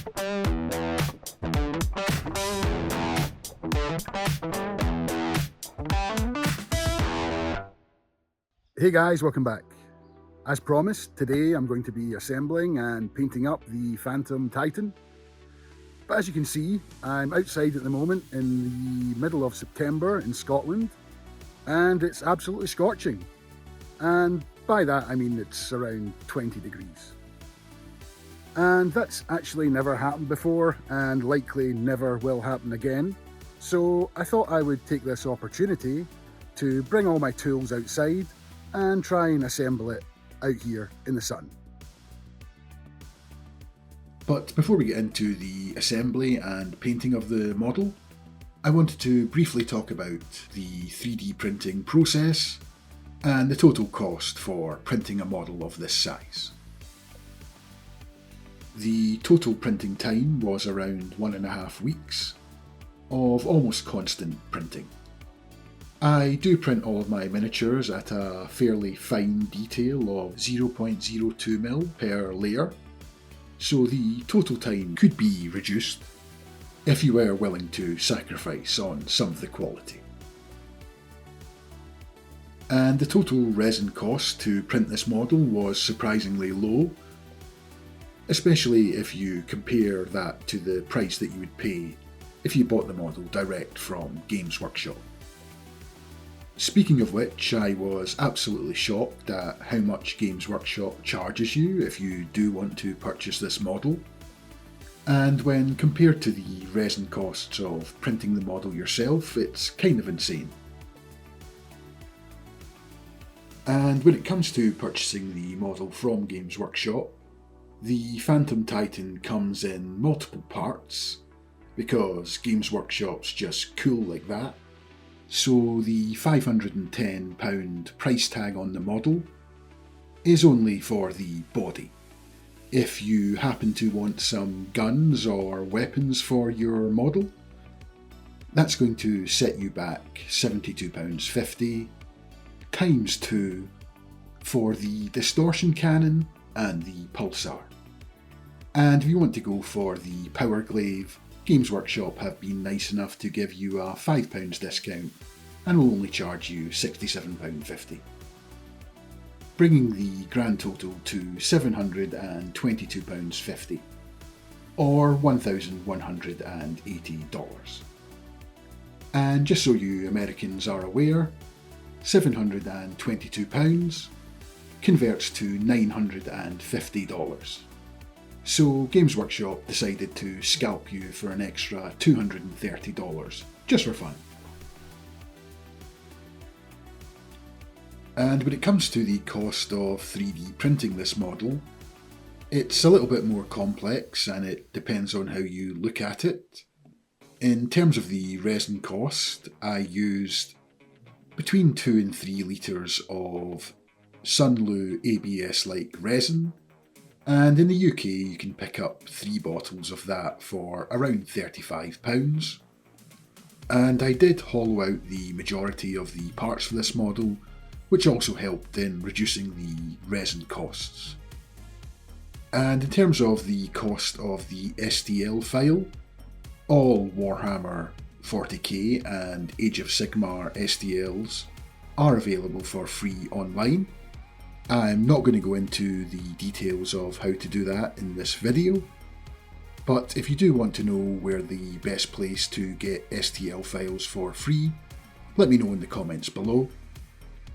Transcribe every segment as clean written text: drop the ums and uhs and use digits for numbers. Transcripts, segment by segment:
Hey guys, welcome back. As promised, today I'm going to be assembling and painting up the Phantom Titan. But as you can see, I'm outside at the moment in the middle of September in Scotland, and it's absolutely scorching. And by that I mean it's around 20 degrees. And that's actually never happened before and likely never will happen again. So I thought I would take this opportunity to bring all my tools outside and try and assemble it out here in the sun. But before we get into the assembly and painting of the model, I wanted to briefly talk about the 3D printing process and the total cost for printing a model of this size. The total printing time was around 1.5 weeks of almost constant printing. I do print all of my miniatures at a fairly fine detail of 0.02mm per layer, so the total time could be reduced if you were willing to sacrifice on some of the quality. And the total resin cost to print this model was surprisingly low, especially if you compare that to the price that you would pay if you bought the model direct from Games Workshop. Speaking of which, I was absolutely shocked at how much Games Workshop charges you if you do want to purchase this model. And when compared to the resin costs of printing the model yourself, it's kind of insane. And when it comes to purchasing the model from Games Workshop, the Phantom Titan comes in multiple parts, because Games Workshop's just cool like that. So the £510 price tag on the model is only for the body. If you happen to want some guns or weapons for your model, that's going to set you back £72.50 times 2 for the distortion cannon and the pulsar. And if you want to go for the power glaive, Games Workshop have been nice enough to give you a £5 discount and will only charge you £67.50, bringing the grand total to £722.50 or $1,180. And just so you Americans are aware, £722 converts to $950. So Games Workshop decided to scalp you for an extra $230, just for fun. And when it comes to the cost of 3D printing this model, it's a little bit more complex and it depends on how you look at it. In terms of the resin cost, I used between 2 and 3 litres of Sunlu ABS-like resin, and in the UK you can pick up 3 bottles of that for around £35. And I did hollow out the majority of the parts for this model, which also helped in reducing the resin costs. And in terms of the cost of the STL file, all Warhammer 40k and Age of Sigmar STLs are available for free online. I'm not going to go into the details of how to do that in this video, but if you do want to know where the best place to get STL files for free, let me know in the comments below,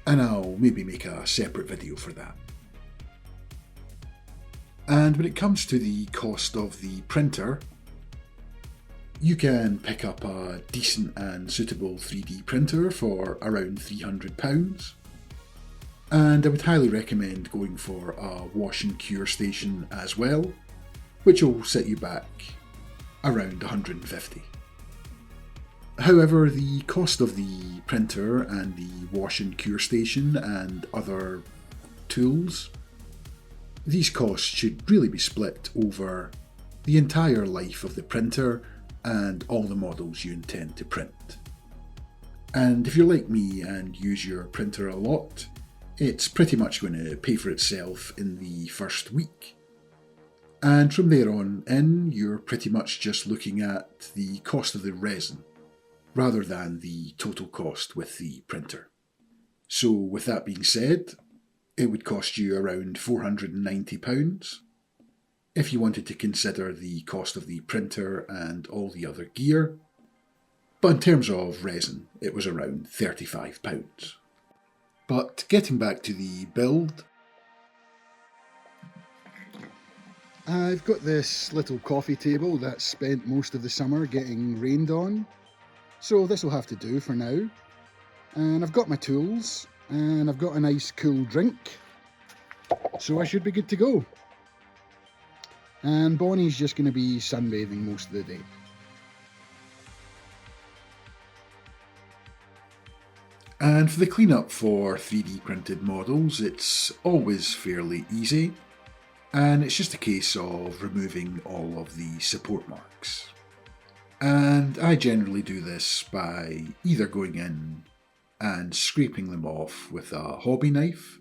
and I'll maybe make a separate video for that. And when it comes to the cost of the printer, you can pick up a decent and suitable 3D printer for around £300. And I would highly recommend going for a wash and cure station as well, which will set you back around £150. However, the cost of the printer and the wash and cure station and other tools, these costs should really be split over the entire life of the printer and all the models you intend to print. And if you're like me and use your printer a lot, it's pretty much going to pay for itself in the first week. And from there on in, you're pretty much just looking at the cost of the resin, rather than the total cost with the printer. So with that being said, it would cost you around £490 if you wanted to consider the cost of the printer and all the other gear. But in terms of resin, it was around £35. But getting back to the build, I've got this little coffee table that spent most of the summer getting rained on, so this will have to do for now. And I've got my tools, and I've got a nice cool drink, so I should be good to go. And Bonnie's just going to be sunbathing most of the day. and for the cleanup for 3D printed models, it's always fairly easy. And it's just a case of removing all of the support marks. And I generally do this by either going in and scraping them off with a hobby knife,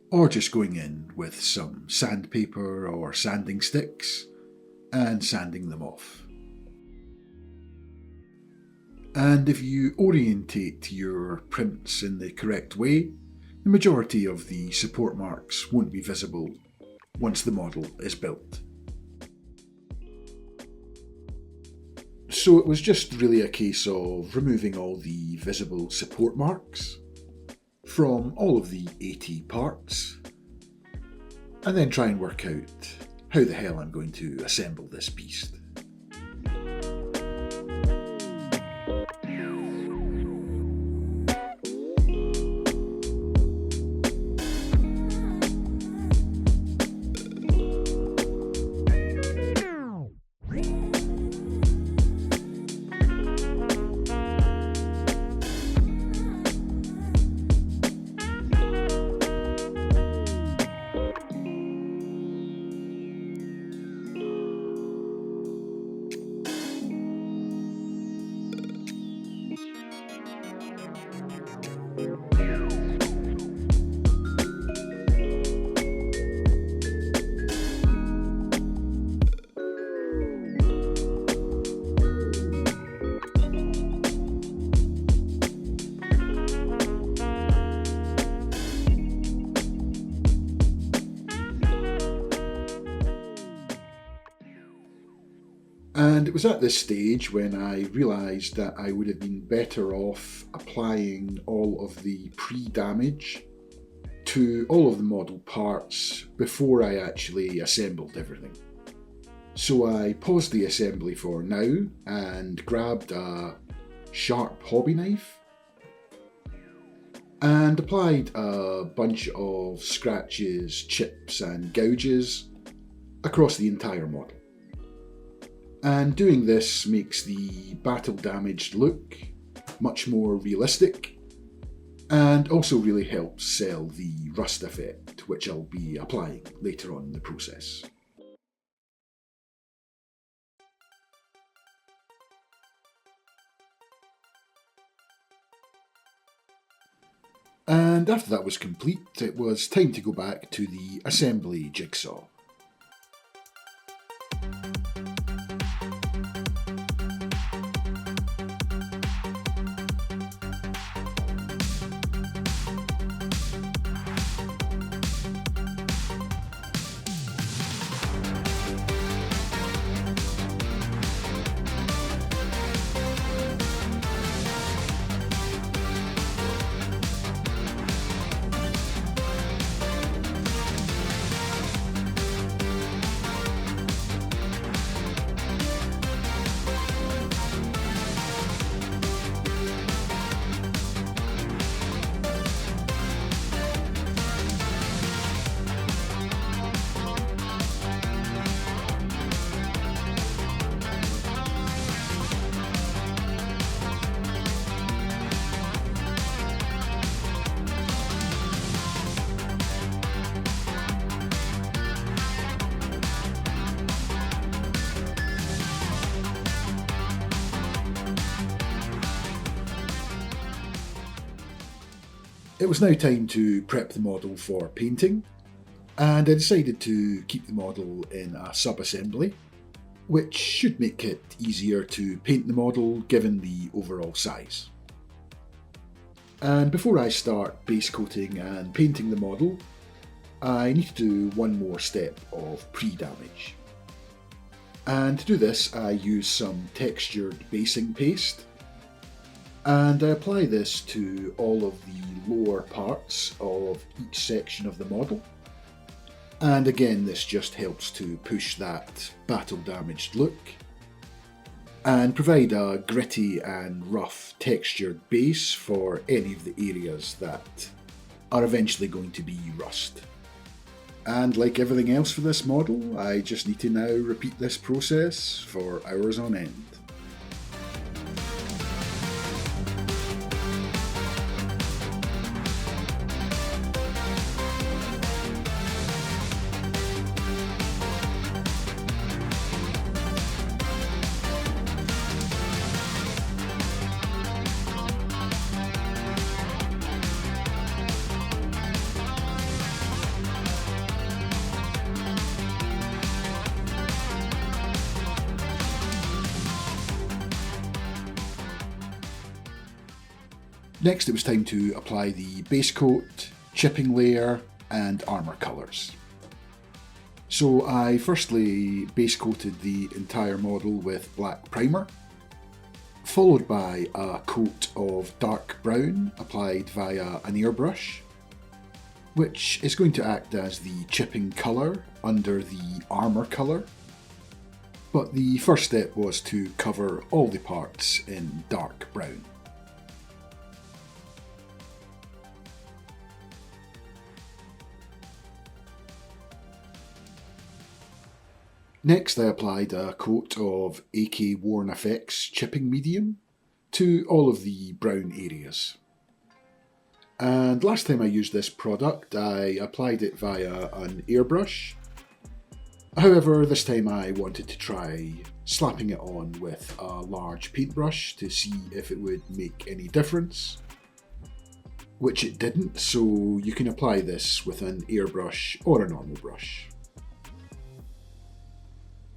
or just going in with some sandpaper or sanding sticks and sanding them off. And if you orientate your prints in the correct way, the majority of the support marks won't be visible once the model is built. So it was just really a case of removing all the visible support marks from all of the 80 parts, and then try and work out how the hell I'm going to assemble this beast. And it was at this stage when I realised that I would have been better off applying all of the pre-damage to all of the model parts before I actually assembled everything. So I paused the assembly for now and grabbed a sharp hobby knife and applied a bunch of scratches, chips and gouges across the entire model. And doing this makes the battle damaged look much more realistic, and also really helps sell the rust effect, which I'll be applying later on in the process. And after that was complete, it was time to go back to the assembly jigsaw. It was now time to prep the model for painting, And I decided to keep the model in a sub-assembly, which should make it easier to paint the model given the overall size. And before I start base coating and painting the model, I need to do one more step of pre-damage. And to do this, I use some textured basing paste, and I apply this to all of the lower parts of each section of the model. And again, this just helps to push that battle damaged look and provide a gritty and rough textured base for any of the areas that are eventually going to be rust. And like everything else for this model, I just need to now repeat this process for hours on end. Next, it was time to apply the base coat, chipping layer, and armour colours. So I firstly base coated the entire model with black primer, followed by a coat of dark brown applied via an airbrush, which is going to act as the chipping colour under the armour colour. But the first step was to cover all the parts in dark brown. Next, I applied a coat of AK Worn Effects chipping medium to all of the brown areas. And last time I used this product, I applied it via an airbrush. However, this time I wanted to try slapping it on with a large paintbrush to see if it would make any difference, which it didn't, so you can apply this with an airbrush or a normal brush.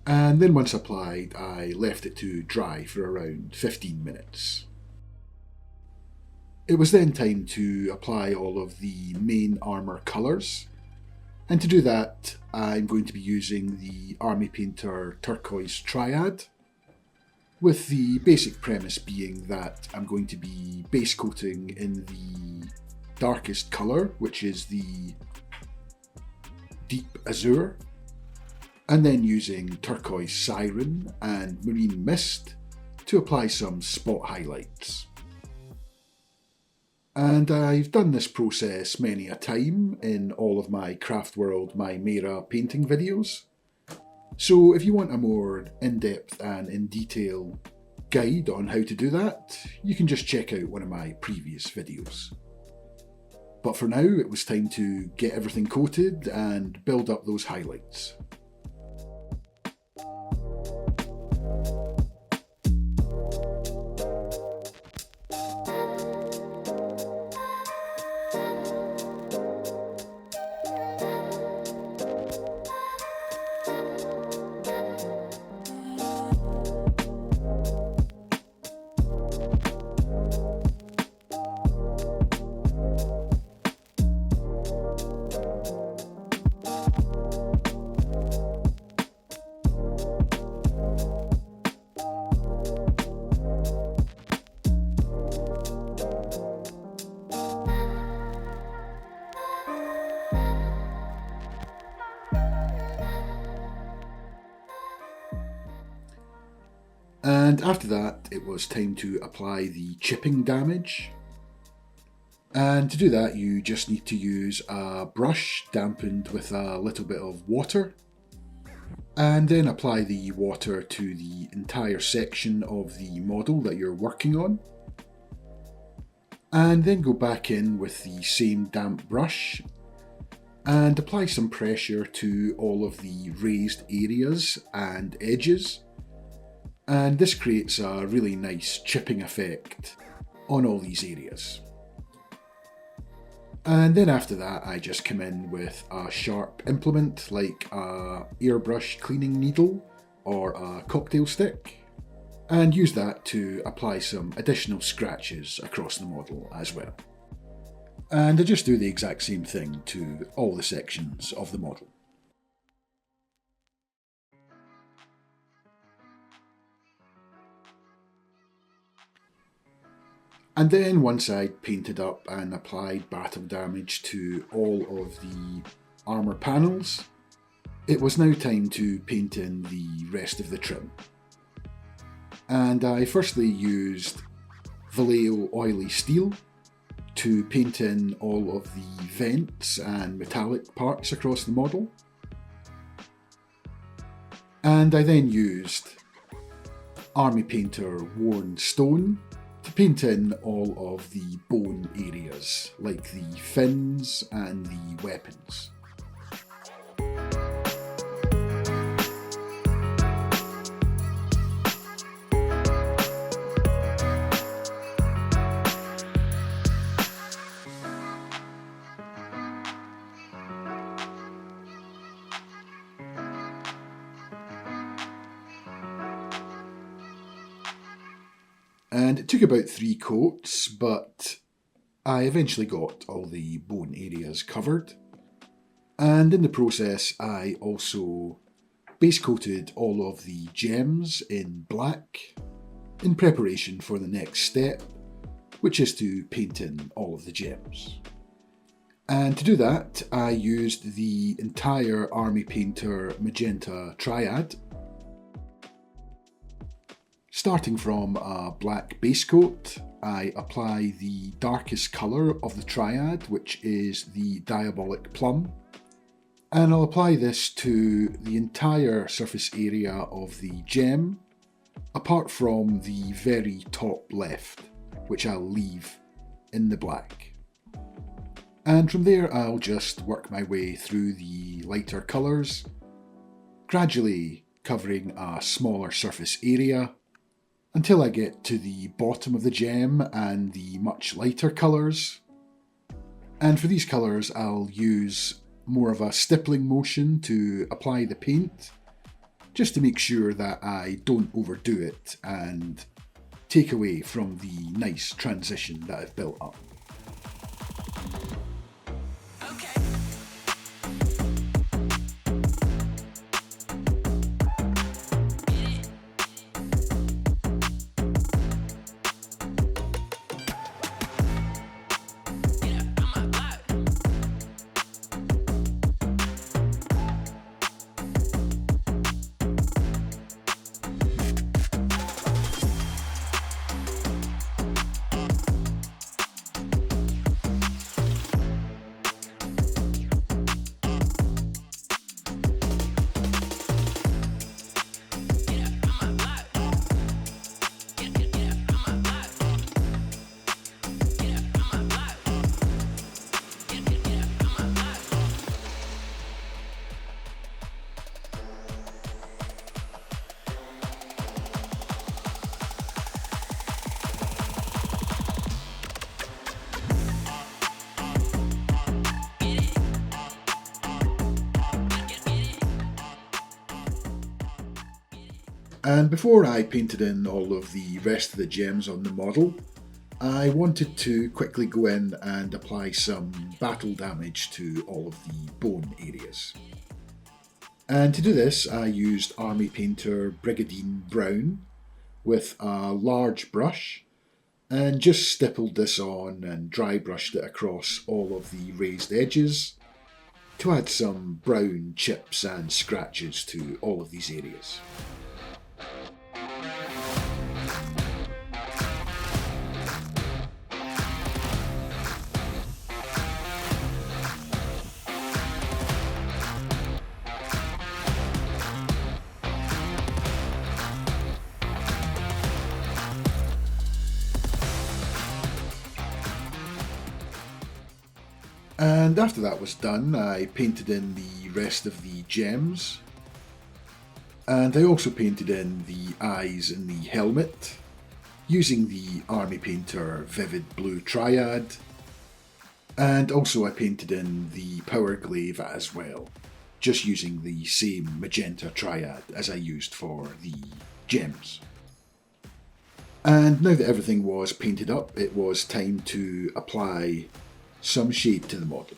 And then once applied, I left it to dry for around 15 minutes. It was then time to apply all of the main armour colours, and to do that I'm going to be using the Army Painter Turquoise Triad, with the basic premise being that I'm going to be base coating in the darkest colour, which is the deep azure, and then using Turquoise Siren and Marine Mist to apply some spot highlights. And I've done this process many a time in all of my Craftworld Mymeara painting videos, so if you want a more in-depth and in-detail guide on how to do that, you can just check out one of my previous videos. But for now, it was time to get everything coated and build up those highlights. And after that, it was time to apply the chipping damage. And to do that, you just need to use a brush dampened with a little bit of water, and then apply the water to the entire section of the model that you're working on. And then go back in with the same damp brush and apply some pressure to all of the raised areas and edges. And this creates a really nice chipping effect on all these areas. And then after that I just come in with a sharp implement like a airbrush cleaning needle or a cocktail stick, and use that to apply some additional scratches across the model as well. And I just do the exact same thing to all the sections of the model. And then once I'd painted up and applied battle damage to all of the armour panels, it was now time to paint in the rest of the trim. And I firstly used Vallejo Oily Steel to paint in all of the vents and metallic parts across the model. And I then used Army Painter Worn Stone to paint in all of the bone areas, like the fins and the weapons. And it took about 3 coats, but I eventually got all the bone areas covered. And in the process, I also base coated all of the gems in black in preparation for the next step, which is to paint in all of the gems. And to do that, I used the entire Army Painter Magenta Triad. Starting from a black base coat, I apply the darkest colour of the Triad, which is the Diabolic Plum. And I'll apply this to the entire surface area of the gem, apart from the very top left, which I'll leave in the black. And from there I'll just work my way through the lighter colours, gradually covering a smaller surface area, until I get to the bottom of the gem and the much lighter colours. And for these colours I'll use more of a stippling motion to apply the paint, just to make sure that I don't overdo it and take away from the nice transition that I've built up. And before I painted in all of the rest of the gems on the model, I wanted to quickly go in and apply some battle damage to all of the bone areas. And to do this I used Army Painter Brigadine Brown with a large brush and just stippled this on and dry brushed it across all of the raised edges to add some brown chips and scratches to all of these areas. And after that was done, I painted in the rest of the gems. And I also painted in the eyes and the helmet, using the Army Painter Vivid Blue Triad. And also I painted in the power glaive as well, just using the same magenta triad as I used for the gems. And now that everything was painted up, it was time to apply some shade to the model.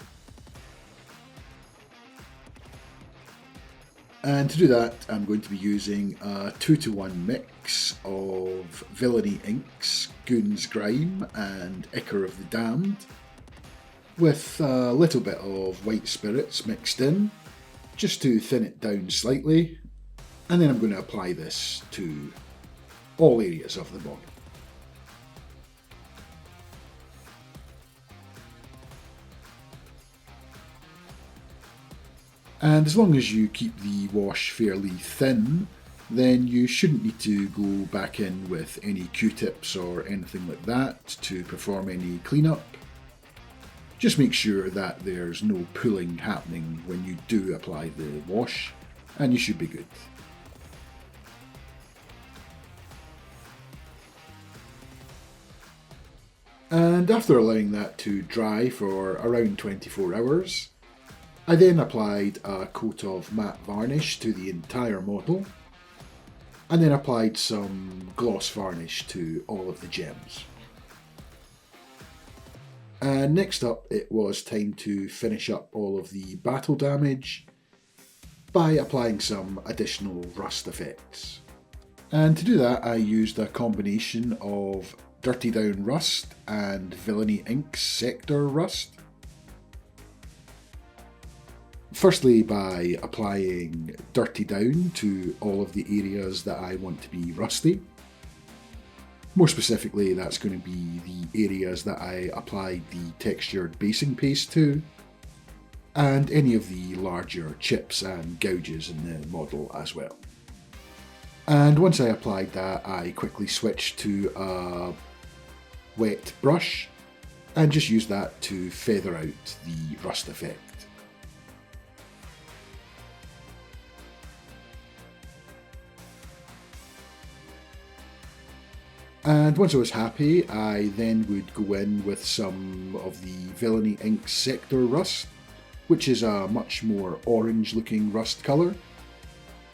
And to do that, I'm going to be using a 2-to-1 mix of Villainy Inks, Goon's Grime and Ichor of the Damned, with a little bit of white spirits mixed in, just to thin it down slightly, and then I'm going to apply this to all areas of the model. And as long as you keep the wash fairly thin, then you shouldn't need to go back in with any Q-tips or anything like that to perform any cleanup. Just make sure that there's no pooling happening when you do apply the wash, and you should be good. And after allowing that to dry for around 24 hours, I then applied a coat of matte varnish to the entire model, and then applied some gloss varnish to all of the gems. And next up, it was time to finish up all of the battle damage by applying some additional rust effects. And to do that, I used a combination of Dirty Down Rust and Villainy Inks Sector Rust. Firstly, by applying Dirty Down to all of the areas that I want to be rusty. More specifically, that's going to be the areas that I applied the textured basing paste to, and any of the larger chips and gouges in the model as well. And once I applied that, I quickly switched to a wet brush and just used that to feather out the rust effect. And once I was happy, I then would go in with some of the Villainy Inks Sector Rust, which is a much more orange looking rust colour,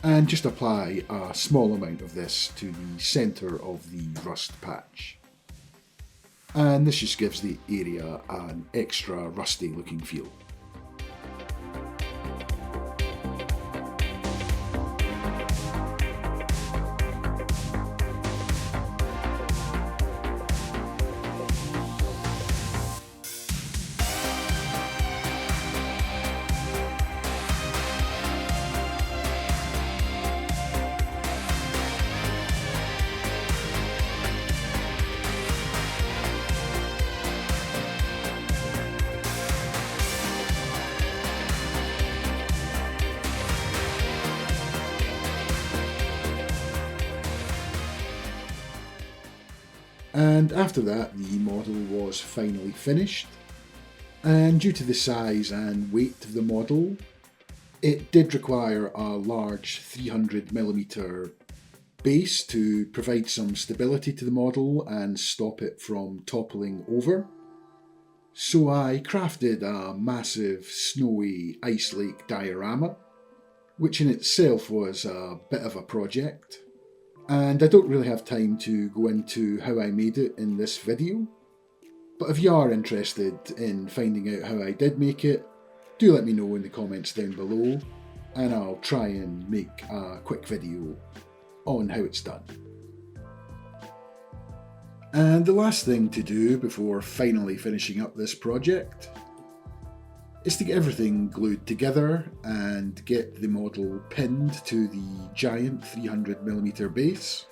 and just apply a small amount of this to the centre of the rust patch. And this just gives the area an extra rusty looking feel. And after that, the model was finally finished, and due to the size and weight of the model, it did require a large 300mm base to provide some stability to the model and stop it from toppling over. So I crafted a massive snowy ice lake diorama, which in itself was a bit of a project. And I don't really have time to go into how I made it in this video, but if you are interested in finding out how I did make it, do let me know in the comments down below, and I'll try and make a quick video on how it's done. And the last thing to do before finally finishing up this project is to get everything glued together and get the model pinned to the giant 300mm base,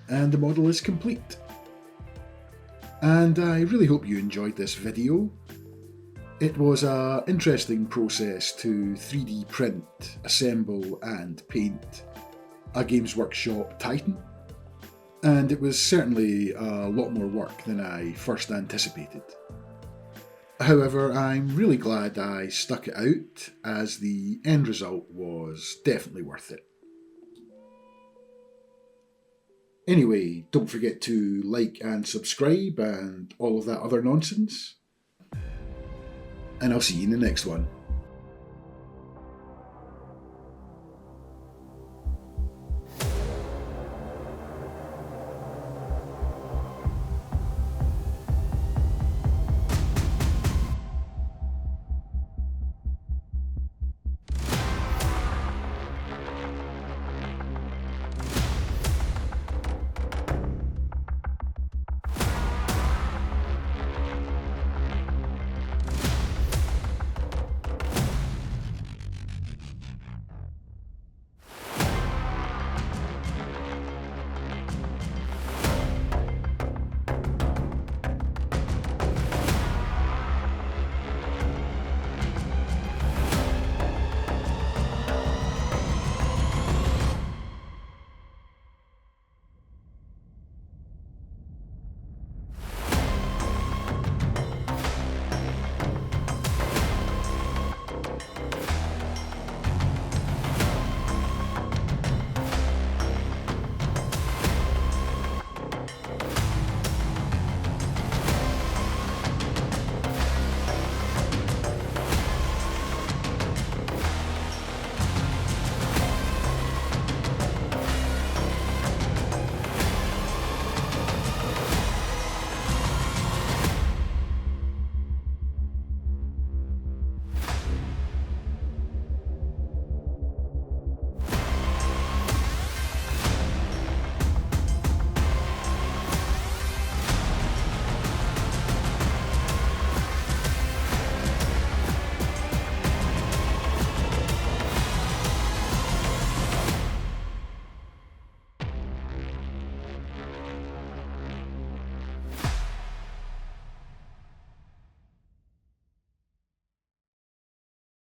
and the model is complete. And I really hope you enjoyed this video. It was an interesting process to 3D print, assemble and paint a Games Workshop Titan, and it was certainly a lot more work than I first anticipated. However, I'm really glad I stuck it out, as the end result was definitely worth it. Anyway, don't forget to like and subscribe and all of that other nonsense. and I'll see you in the next one.